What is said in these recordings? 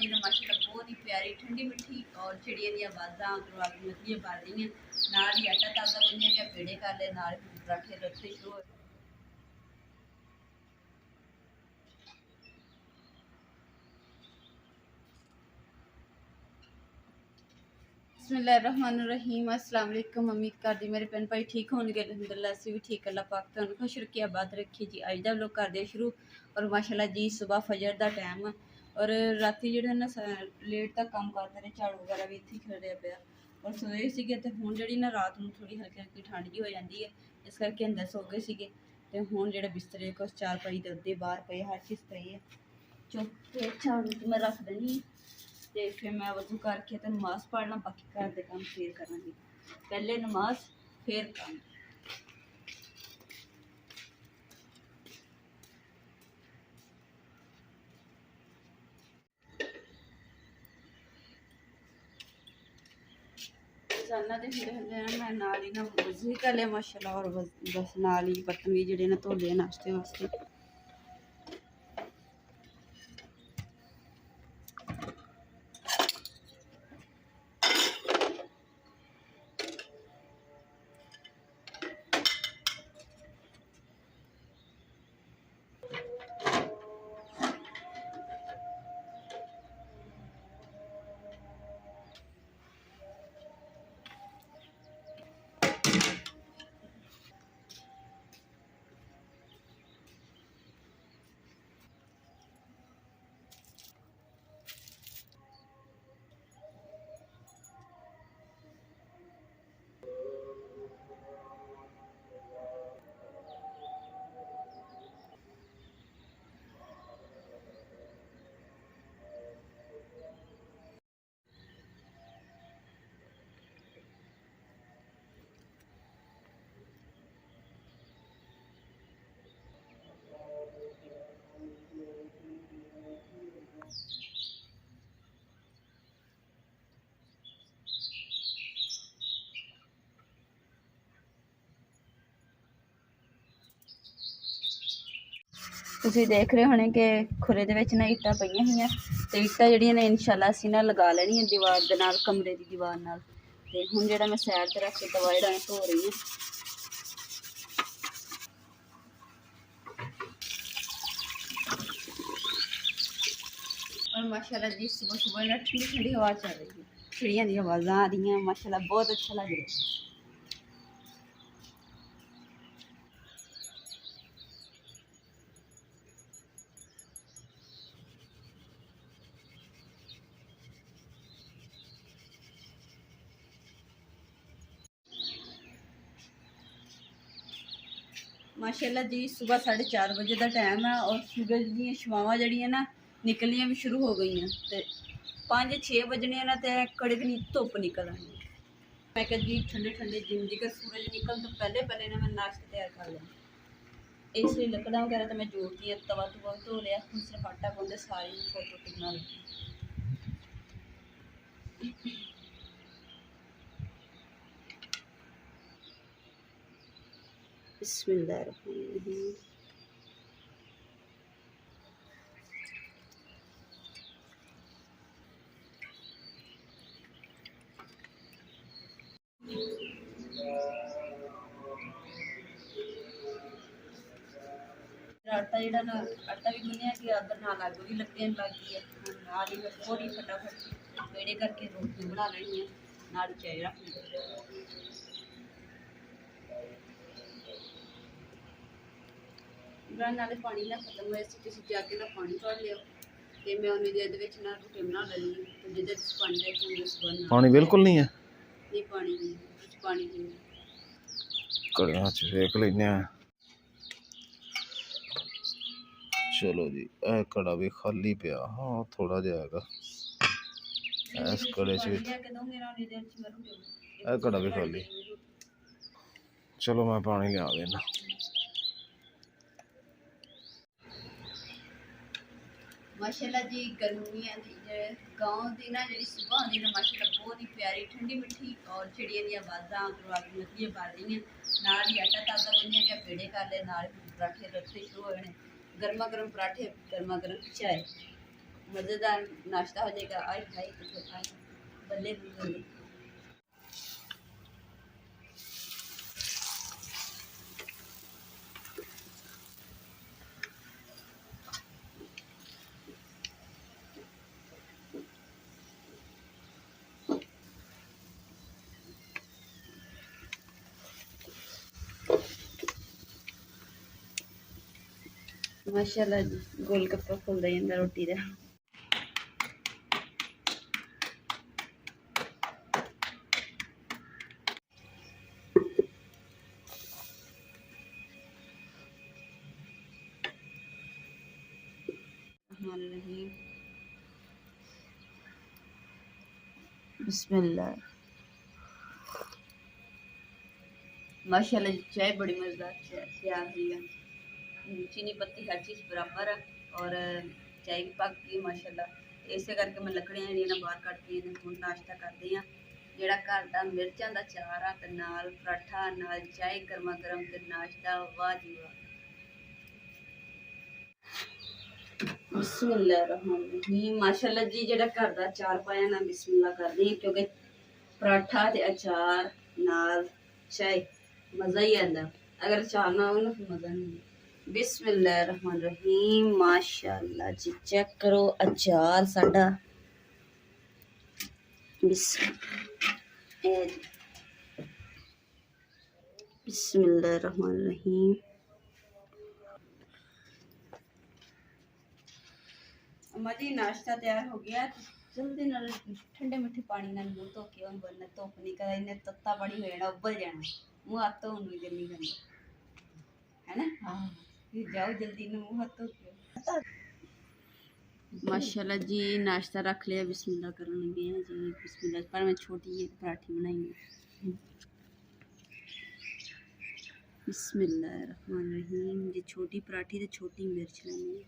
आती है माशाल्लाह बहुत ही प्यारी ठंडी मिठी और चिड़िया दी आवाज़ां उधरों आके मछलियां पा रही हैं नाल ही आटा ताज़ा बनिया गया पेड़े कर ले नाल पराठे रखे शुरू हो। बिस्मिल्लाहिर्रहमानिर्रहीम अस्सलाम वालेकुम। उम्मीद करदी मेरे भैन भाई ठीक होंगे। अल्हम्दुलिल्लाह असीं भी ठीक। अल्लाह पाक तुहानूं खुश रखे आबाद रखे जी। अज दा व्लॉग करदे शुरू और माशाल्लाह जी सुबह फजर दा टाइम और राती जेह्ड़ा ना लेट तक काम करते रहे झाड़ू वगैरह भी इत्थे खिलरिया पिया और सोए सीगे ते हुण जेह्ड़ी ना रात नूं थोड़ी हल्की हल्की ठंड जी हो जाती है इस करके अंदर सो गए सीगे ते हुण जेह्ड़े बिस्तरे कुछ चार पाई ते उदे बाहर पे हर चीज़ पई है चौके झाड़ू मैं रख देनी ते फिर मैं वजू करके तो नमाज पढ़ना बाकी घर के काम फिर करांगी। पहले नमाज फिर काम। रोजाना दे फिर मैं नाल ही ना वजू ही कर लिया माशाल्लाह और बस नाल ही बर्तन भी जेह्ड़े ना धो ले नाश्ते वास्ते। ਤੁਸੀਂ ਦੇਖ ਰਹੇ ਹੋਣੇ ਕਿ ਖੁਰੇ ਦੇ ਵਿੱਚ ਨਾ ਇੱਟਾਂ ਪਈਆਂ ਹੋਈਆਂ ਤੇ ਇੱਟਾਂ ਜਿਹੜੀਆਂ ਨੇ ਇਨਸ਼ਾਅੱਲਾ ਅਸੀਂ ਨਾ ਲਗਾ ਲੈਣੀਆਂ ਦੀਵਾਰ ਦੇ ਨਾਲ ਕਮਰੇ ਦੀ ਦੀਵਾਰ ਨਾਲ ਤੇ ਹੁਣ ਜਿਹੜਾ ਮੈਂ ਸਾਈਡ ਤੇ ਰੱਖ ਕੇ ਤਵਾ ਜਿਹੜਾ ਧੋ ਰਹੀ ਹਾਂ। और माशाल्लाह जी सुबह सुबह ना ठंडी ठंडी हवा चल रही है चिड़िया दी आवाज़ां आ रही हैं माशाल्लाह बहुत अच्छा लग रहा है। माशाल्लाह जी सुबह 4:30 बजे का टाइम है और सूरज दी छवावां जड़ियां ना निकलनियां भी शुरू हो गई हैं ते 5-6 बजने ना ते कड़कनी धुप्प निकल आनी। मैं कहा जी ठंडे ठंडे दिन दी सूरज निकल तो पहले ना मैं नाश्ता तैयार कर लिया इसलिए लकड़ा वगैरह तो मैं जोड़ती है तवा तुवा धो लिया हूँ सिर्फ आटा गुंदे सारी फोटो बना लगी। बिस्मिल्लाहिर्रहमानिर्रहीम। आटा जो ना आटा भी गुनिया कि अदर नाल आलू भी लगन लग गई है नाल ही मैं थोड़ी फटाफट पेड़े करके रोटी बना लेनी है नाल चाय रख बनाने वाले पानी ना खत्म होया सी किसी जाके ना पानी भर लिया ते मैं उन्नी देर दे विच ना रोटी बना लेनी है ते जिहदे च पानी है कि उस बना पानी बिल्कुल नहीं है नहीं पानी नहीं पानी नहीं कड़ियां च सेक लेने हैं। चलो जी ए कड़ा भी खाली पिया हाँ थोड़ा जिहा है इस कड़े च ए कड़ा भी खाली। चलो मैं पानी लिया देना। माशाल्लाह जी गर्मियां दी गाँव की ना जी सुबह होंगी ना माशाल्लाह बहुत ही प्यारी ठंडी मिठी और चिड़िया दी आवाज़ां उधरों आके मछलियां पा रही हैं नाल ही आटा ताज़ा बनिया गया पेड़े कर ले नाल पराठे रखे शुरू हो जाने गर्मा गर्म पराठे गर्मा गर्म चाय। मज़ेदार नाश्ता हो जाएगा। आए खाए तो फिर आए बल्ले बल्ले। माशाल्लाह जी गोलगप्पा खुलदा जंदा रोटी दा। बिस्मिल्लाह। माशाल्लाह जी चाय बड़ी मज़ेदार तैयार हुई है। चीनी पत्ती हर चीज़ बराबर है और चाय भी पक गई माशाल्लाह। इसे करके मैं लकड़ियां ਜਿਹੜੀਆਂ ਨਾ ਬਾਹਰ ਕੱਢ ਕੇ ਹੁਣ ਨਾਸ਼ਤਾ ਕਰਦੇ ਆ। ਜਿਹੜਾ ਘਰ ਦਾ ਮਿਰਚਾਂ ਦਾ ਚਾਰ ਆ ਤੇ ਨਾਲ ਪਰਾਠਾ ਨਾਲ ਚਾय ਗਰਮਾ ਗਰਮ ਤੇ ਨਾਸ਼ਤਾ ਵਾਹ ਜੀ ਵਾਹ। बिस्मिल्लाहिर्रहमानिर्रहीम। माशाल्लाह जी ਜਿਹੜਾ ਘਰ ਦਾ ਅਚਾਰ ਪਾਇਆ ਨਾ ਬਿਸਮਿਲ੍ਲਾ ਕਰਦੇ ਹਾਂ ਕਿਉਂਕਿ ਪਰਾਠਾ ਤੇ ਅਚਾਰ ਨਾਲ ਚਾय मज़ा ही आता। अगर अचार ना हो ना फिर मज़ा नहीं। बिस्मिल्लाहिर्रहमानिर्रहीम। माशाल्लाह जी चेक करो अचार साडा बिस्मिल्लाहिर्रहमानिर्रहीम। अम्मा जी नाश्ता तैयार हो गया। जल्दी नाल ठंडे मिठे पानी नाल मुंह धो के हम बनना धुप निकल इन्हें तत्ता बड़ी हो जाना उबल जाना मुँह हाथ धोने की दिल नहीं करना है ना। हाँ फिर जाओ जल्दी मुँह हाथ धो के। माशाल्लाह जी नाश्ता रख लिया। बिस्मिल्लाह करने लगे हैं जी। बिस्मिल्लाह पर मैं छोटी एक पराठी बनाई है। बिस्मिल्लाहिर्रहमानिर्रहीम। जी छोटी पराठी तो छोटी मिर्च लेनी है।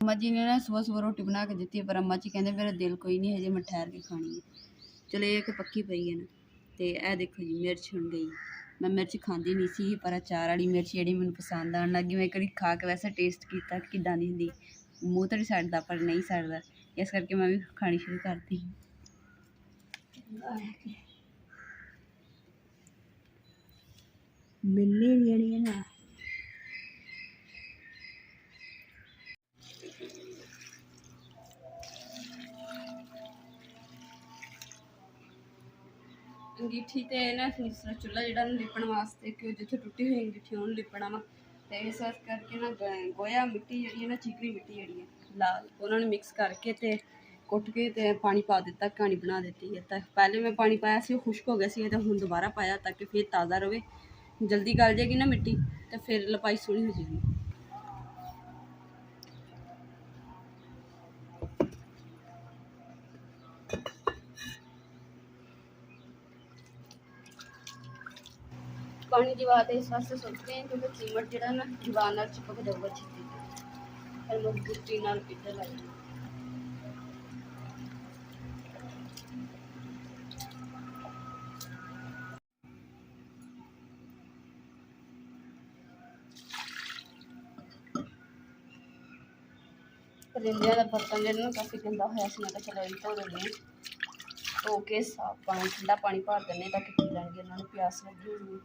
अम्मा जी ने ना सुबह सुबह रोटी बना के दी पर अम्मा जी कहते मेरा दिल कोई नहीं है जी मैं ठहर के खानी है। चलो ये कि पक्की पई है ना तो यह देखो जी मिर्च हुण गई। मैं मिर्च खाती नहीं सी पर अचार वाली मिर्च जी मैंने पसंद आने लगी। मैं कभी खा के वैसे टेस्ट किया कि किदां दी हुंदी मूँह तो नहीं सड़ता पर नहीं सड़ता इस करके मैं भी खानी शुरू करती। मिलनी जेह्ड़ी है ना अंगीठी ते ना दूसरा चुल्हा जिहड़ा लिपण वास्ते कि जिथे टुटी हुई अंगीठी उन्होंने लिपना वा तो इस करके ना गोया मिट्टी जी ना चिकनी मिट्टी जी लाल उन्होंने मिक्स करके ते कुट के ते पानी पा दिता कहानी बना दी है। तो पहले मैं पानी पाया सी खुश्क हो गया सी तो हुण दोबारा पाया ताकि फिर ताज़ा रहे जल्दी गल जाएगी ना मिट्टी तो फिर लपाई सोहनी हो जाएगी। पानी दीवार तो इस वास्ते सोचते हैं क्योंकि सीमट जो ना दीवार नाल चिपक जाऊगा छेती फिर मजबूती नाल इधर लग जाए। परिंदियां का बर्तन जो ना काफ़ी गंदा होया सी मैं चलो ये धो देने धो के साफ पानी ठंडा पानी भर देने ताकि पी लैणगे उन्होंने प्यास लगी होनी।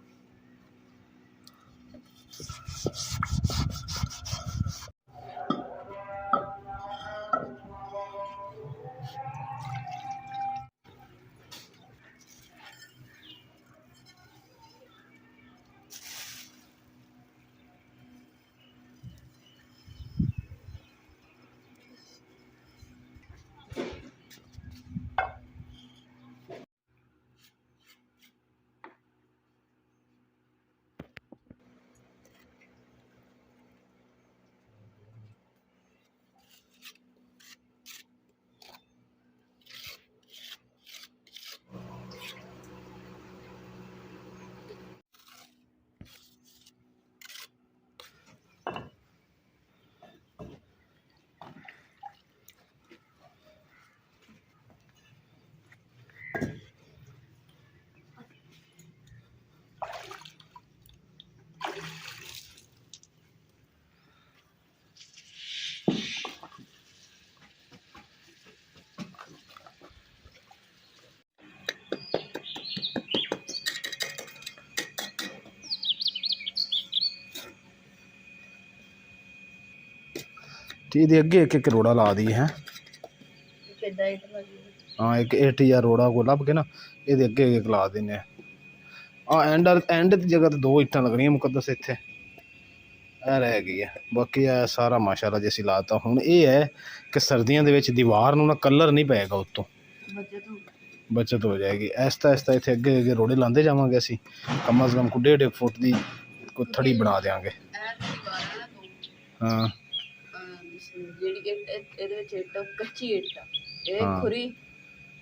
ਤੇ ਇਹਦੇ ਅੱਗੇ ਇੱਕ ਰੋੜਾ ਲਾ ਦੀ ਹੈ। ਕਿੱਦਾਂ ਇੱਟ ਲੱਗੀ ਹਾਂ ਇੱਕ ਇੱਟ ਜਾਂ ਰੋੜਾ ਕੋ ਲੱਭ ਕੇ ਨਾ ਇਹਦੇ ਅੱਗੇ ਇੱਕ ਲਾ ਦਿੰਦੇ ਆ। ਐਂਡ ਦੀ ਜਗ੍ਹਾ ਤੇ 2 ਇੱਟਾਂ ਲੱਗਣੀਆਂ ਮੁਕੱਦਸ ਇੱਥੇ ਇਹ ਰਹਿ ਗਈ ਹੈ। ਬਾਕੀ ਇਹ ਸਾਰਾ ਮਾਸ਼ਾਅੱਲਾ ਜੇ ਅਸੀਂ ਲਾਤਾ। ਹੁਣ ਇਹ ਹੈ ਕਿ ਸਰਦੀਆਂ ਦੇ ਵਿੱਚ ਦੀਵਾਰ ਨੂੰ ਨਾ ਕਲਰ ਨਹੀਂ ਪਏਗਾ ਉੱਤੋਂ, ਬਚਤ ਹੋ ਜਾਏਗੀ। ਐਸਤਾ ਇੱਥੇ ਅੱਗੇ ਰੋੜੇ ਲਾਉਂਦੇ ਜਾਵਾਂਗੇ ਅਸੀਂ। ਕਮ ਅਜ਼ ਕਮ ਕੋਈ 1.5 ਫੁੱਟ ਦੀ ਕੋਈ ਥੜੀ ਬਣਾ ਦਿਆਂਗੇ। ਹਾਂ ਜਿਹੜੀ ਇਹਦੇ ਵਿੱਚ ਇੱਟ ਕੱਚੀ ਇੱਟ ਆ, ਇਹ ਖੁਰੀ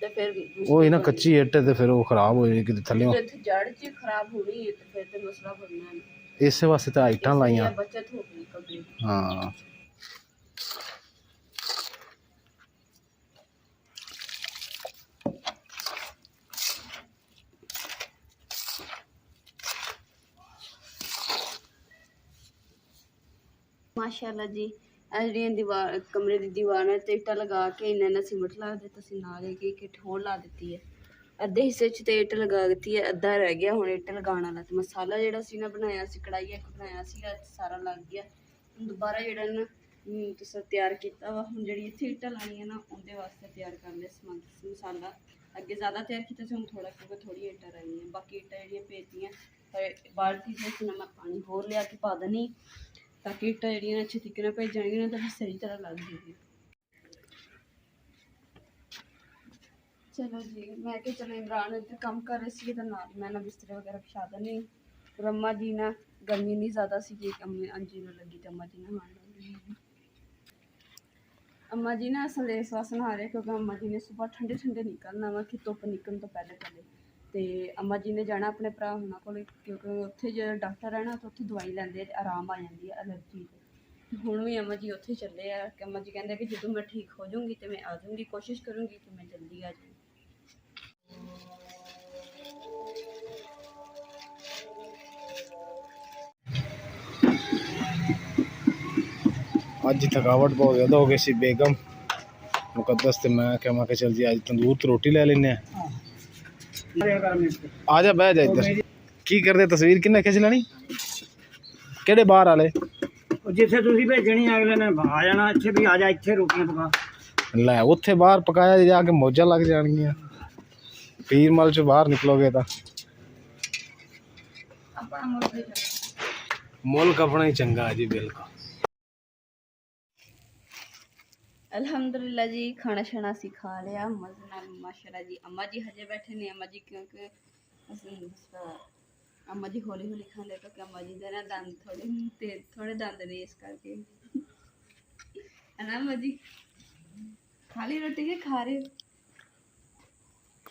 ਤੇ ਫਿਰ ਉਹ ਨਾ ਕੱਚੀ ਇੱਟ ਤੇ ਫਿਰ ਉਹ ਖਰਾਬ ਹੋ ਜਾਏਗੀ ਕਿਤੇ ਥੱਲੇ ਜੜ 'ਚ ਖਰਾਬ ਹੋਣੀ ਹੈ ਤੇ ਫਿਰ ਤੇ ਮਸਲਾ ਬਣਨਾ ਨਹੀਂ। ਇਸੇ ਵਾਸਤੇ ਤਾਂ ਇੱਟਾਂ ਲਾਈਆਂ। ਬਚਤ ਹੋ ਗਈ ਕਬੀ। ਹਾਂ ਮਾਸ਼ਾਅੱਲਾ ਜੀ ਇਹ ਜਿਹੜੀਆਂ ਦੀਵਾਰ ਕਮਰੇ ਦੀ ਦੀਵਾਰਾਂ ਤੇ ਇੱਟਾਂ ਲਗਾ ਕੇ ਇੰਨਾ ਸੀਮਟ ਲਾ ਦਿੱਤਾ, ਤੁਸੀਂ ਨਾਲ ਇੱਕ ਇੱਟ ਹੋਰ ਲਾ ਦਿੱਤੀ ਹੈ। ਅੱਧੇ ਹਿੱਸੇ 'ਚ ਤੇ ਇੱਟ ਲਗਾ ਦਿੱਤੀ ਹੈ, ਅੱਧਾ ਰਹਿ ਗਿਆ ਹੁਣ ਇੱਟ ਲਗਾਉਣ ਵਾਲਾ। ਤੇ ਮਸਾਲਾ ਜਿਹੜਾ ਸੀ ਨਾ ਬਣਾਇਆ ਸੀ, ਕੜਾਈ ਇੱਕ ਬਣਾਇਆ ਸੀਗਾ, ਸਾਰਾ ਲੱਗ ਗਿਆ। ਹੁਣ ਦੁਬਾਰਾ ਜਿਹੜਾ ਨਾ ਤੁਸੀਂ ਤਿਆਰ ਕੀਤਾ ਵਾ। ਹੁਣ ਜਿਹੜੀ ਇੱਥੇ ਇੱਟਾਂ ਲਾਉਣੀਆਂ ਨਾ ਉਹਦੇ ਵਾਸਤੇ ਤਿਆਰ ਕਰ ਲਿਆ ਸਮਾਨ ਮਸਾਲਾ। ਅੱਗੇ ਜ਼ਿਆਦਾ ਤਿਆਰ ਕੀਤਾ ਸੀ, ਹੁਣ ਥੋੜ੍ਹਾ ਕਿਉਂਕਿ ਥੋੜ੍ਹੀਆਂ ਇੱਟਾਂ ਰਹਿ ਬਾਕੀ ਇੱਟਾਂ ਜਿਹੜੀਆਂ ਭੇਜਤੀਆਂ ਬਾਲਟੀ ਦੇ ਵਿੱਚ ਮੈਂ ਪਾਣੀ ਹੋਰ ਲਿਆ ਕੇ ਪਾ ਦੇਣੀ ਤਾਂ ਕਿ ਇੱਟਾਂ ਜਿਹੜੀਆਂ ਅੱਛੇ ਤਰੀਕੇ ਨਾਲ ਭੇਜ ਜਾਣਗੀਆਂ ਤਾਂ ਫਿਰ ਸਹੀ ਤਰ੍ਹਾਂ ਲੱਗ ਜੂਗੀ। ਚਲੋ ਜੀ ਮੈਂ ਕਿਹਾ ਚਲੋ ਇਮਰਾਨ ਇੱਧਰ ਕੰਮ ਕਰ ਰਹੇ ਸੀ ਤਾਂ ਨਾਲ ਮੈਂ ਨਾ ਬਿਸਤਰੇ ਵਗੈਰਾ ਵਿਛਾ ਦਿੰਦੀ। ਫਿਰ ਅੰਮਾ ਜੀ ਨਾ ਗਰਮੀ ਨਹੀਂ ਜ਼ਿਆਦਾ ਸੀ ਕਿ ਅੰਜੀ ਨੂੰ ਲੱਗੀ ਤਾਂ ਅੰਮਾ ਜੀ ਨਹਾਉਣ ਲੱਗ ਗਈ। ਅੰਮਾ ਜੀ ਨਾ ਅਸਲ ਇਸ ਵਾਸਤੇ ਨਹਾ ਰਹੇ ਕਿਉਂਕਿ ਅੰਮਾ ਜੀ ਨੇ ਸੁਬਾਹ ਠੰਡੇ ਨਿਕਲਣਾ ਵਾ ਕਿ ਧੁੱਪ ਨਿਕਲਣ ਤੋਂ ਪਹਿਲੇ ਤੇ ਅੰਮਾ ਜੀ ਨੇ ਜਾਣਾ ਆਪਣੇ ਭਰਾ ਉਹਨਾਂ ਕੋਲ ਕਿਉਂਕਿ ਉੱਥੇ ਜਿਹੜਾ ਡਾਕਟਰ ਹੈ ਨਾ ਤਾਂ ਉੱਥੇ ਦਵਾਈ ਲੈਂਦੇ ਆਰਾਮ ਆ ਜਾਂਦੀ ਹੈ ਐਲਰਜੀ ਤੇ ਹੁਣ ਵੀ ਅੰਮਾ ਜੀ ਉੱਥੇ ਚੱਲੇ ਆ ਕਿ ਅੰਮਾ ਜੀ ਕਹਿੰਦੇ ਕਿ ਜਦੋਂ ਮੈਂ ਠੀਕ ਹੋ ਜਾਊਂਗੀ ਤੇ ਮੈਂ ਆ ਜਾਊਂਗੀ, ਕੋਸ਼ਿਸ਼ ਕਰੂੰਗੀ ਕਿ ਮੈਂ ਜਲਦੀ ਆ ਜਾਊਂ। ਅੱਜ ਥਕਾਵਟ ਬਹੁਤ ਜ਼ਿਆਦਾ ਹੋ ਗਈ ਸੀ। ਬੇਗਮ ਮੁਕੱਦਸ ਤੇ ਮੈਂ ਕਿਹਾ ਚੱਲ ਜੀ ਅੱਜ ਤੰਦੂਰ ਤੇ ਰੋਟੀ ਲੈ ਲੈਂਦੇ ਆ। ਆ ਜਾ ਬਹਿ ਜਾ ਇੱਧਰ। ਕੀ ਕਰਦੇ ਤਸਵੀਰ ਕਿੰਨੇ ਖਿੱਚ ਲੈਣੀ? ਕਿਹੜੇ ਬਾਹਰ ਵਾਲੇ? ਜਿੱਥੇ ਤੁਸੀਂ ਭੇਜਣੀ ਅਗਲੇ ਨੇ ਆ ਜਾਣਾ ਇੱਥੇ ਵੀ ਆ ਜਾ ਇੱਥੇ ਰੋਟੀਆਂ ਪਕਾ ਲੈ। ਉੱਥੇ ਬਾਹਰ ਪਕਾਇਆ ਜਾ ਕੇ ਮੌਜਾਂ ਲੱਗ ਜਾਣਗੀਆਂ। ਪੀਰ ਮਲ ਚੋਂ ਬਾਹਰ ਨਿਕਲੋਗੇ ਤਾਂ ਮੁਲਕ ਆਪਣਾ ਹੀ ਚੰਗਾ ਜੀ। ਬਿਲਕੁਲ ਅਲਹਮਦੁਲਿਲਾ ਜੀ ਖਾਣਾ ਛਾਣਾ ਅਸੀਂ ਖਾ ਲਿਆ ਮਜ਼ੇ ਨਾਲ ਮਾਸ਼ਾਅੱਲਾ ਜੀ। ਅੰਮਾ ਜੀ ਹਜੇ ਬੈਠੇ ਨੇ। ਅੰਮਾ ਜੀ ਕਿਉਂਕਿ ਅੰਮਾ ਜੀ ਹੌਲੀ ਖਾਂਦੇ ਕਿਉਂਕਿ ਅੰਮਾ ਜੀ ਦੇ ਨਾ ਦੰਦ ਥੋੜੇ ਦੰਦ ਨੇ ਇਸ ਕਰਕੇ ਹੈ ਨਾ। ਅੰਮਾ ਜੀ ਖਾ ਲਈ ਰੋਟੀ ਕਿ ਖਾ ਰਹੇ ਹੋ?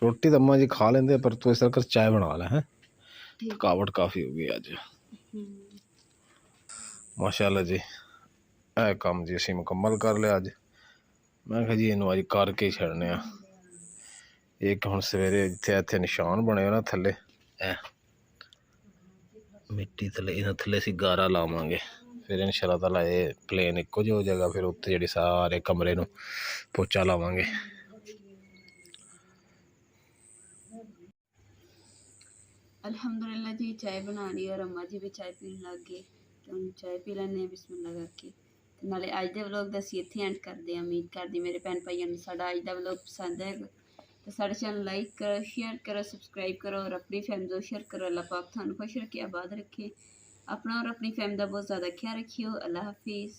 ਰੋਟੀ ਤਾਂ ਅੰਮਾ ਜੀ ਖਾ ਲੈਂਦੇ ਪਰ ਤੂੰ ਇਸ ਤਰ੍ਹਾਂ ਕਰ ਚਾय ਬਣਾ ਲੈ ਹੈ। ਥਕਾਵਟ ਕਾਫੀ ਹੋ ਗਈ ਅੱਜ ਮਾਸ਼ਾਅੱਲਾ ਜੀ। ਇਹ ਕੰਮ ਜੀ ਅਸੀਂ ਮੁਕੰਮਲ ਕਰ ਲਿਆ ਅੱਜ। ਮੈਂ ਕਿਹਾ ਜੀ ਇਹਨੂੰ ਅੱਜ ਕਰਕੇ ਛੱਡਨੇ ਆ। ਇੱਕ ਹੁਣ ਸਵੇਰੇ ਇੱਥੇ ਨਿਸ਼ਾਨ ਬਣੇ ਹੋ ਨਾ ਥੱਲੇ ਮਿੱਟੀ ਥੱਲੇ, ਇਹਨਾਂ ਥੱਲੇ ਅਸੀਂ ਗਾਰਾ ਲਾਵਾਂਗੇ। ਫਿਰ ਇਨਸ਼ਾ ਅੱਲਾਹ ਤਾਲਾ ਇਹ ਪਲੇਨ ਇੱਕੋ ਜਿਹੀ ਹੋ ਜਾਏਗਾ। ਫਿਰ ਉੱਤੇ ਜਿਹੜੇ ਸਾਰੇ ਕਮਰੇ ਨੂੰ ਪੋਚਾ ਲਾਵਾਂਗੇ। ਅਲਹਮਦੁਲਿਲਾ ਜੀ ਚਾय ਬਣਾ ਲਈ ਔਰ ਅੰਮਾ ਜੀ ਵੀ ਚਾय ਪੀਣ ਲੱਗ ਗਏ ਤੇ ਹੁਣ ਚਾय ਪੀ ਲੈਂਦੇ ਹਾਂ ਬਿਸਮਿਲ੍ਲਾ ਕਰਕੇ। ਤੇ ਨਾਲੇ ਅੱਜ ਦੇ ਵਲੋਗ ਦਾ ਅਸੀਂ ਇੱਥੇ ਐਂਡ ਕਰਦੇ ਹਾਂ। ਉਮੀਦ ਕਰਦੀ ਮੇਰੇ ਭੈਣ ਭਾਈਆਂ ਨੂੰ ਸਾਡਾ ਅੱਜ ਦਾ ਵਲੋਗ ਪਸੰਦ ਹੈ ਤੇ ਸਾਡੇ ਚੈਨਲ ਲਾਈਕ ਕਰੋ, ਸ਼ੇਅਰ ਕਰੋ, ਸਬਸਕ੍ਰਾਈਬ ਕਰੋ ਔਰ ਆਪਣੀ ਫੈਮਿਲੀ ਨੂੰ ਸ਼ੇਅਰ ਕਰੋ। ਅੱਲਾਹ ਪਾਕ ਤੁਹਾਨੂੰ ਖੁਸ਼ ਰੱਖੇ, ਆਬਾਦ ਰੱਖੇ। अपना और अपनी फैमिली का बहुत ज़्यादा ख्याल रखियो। अल्लाह हाफिज़।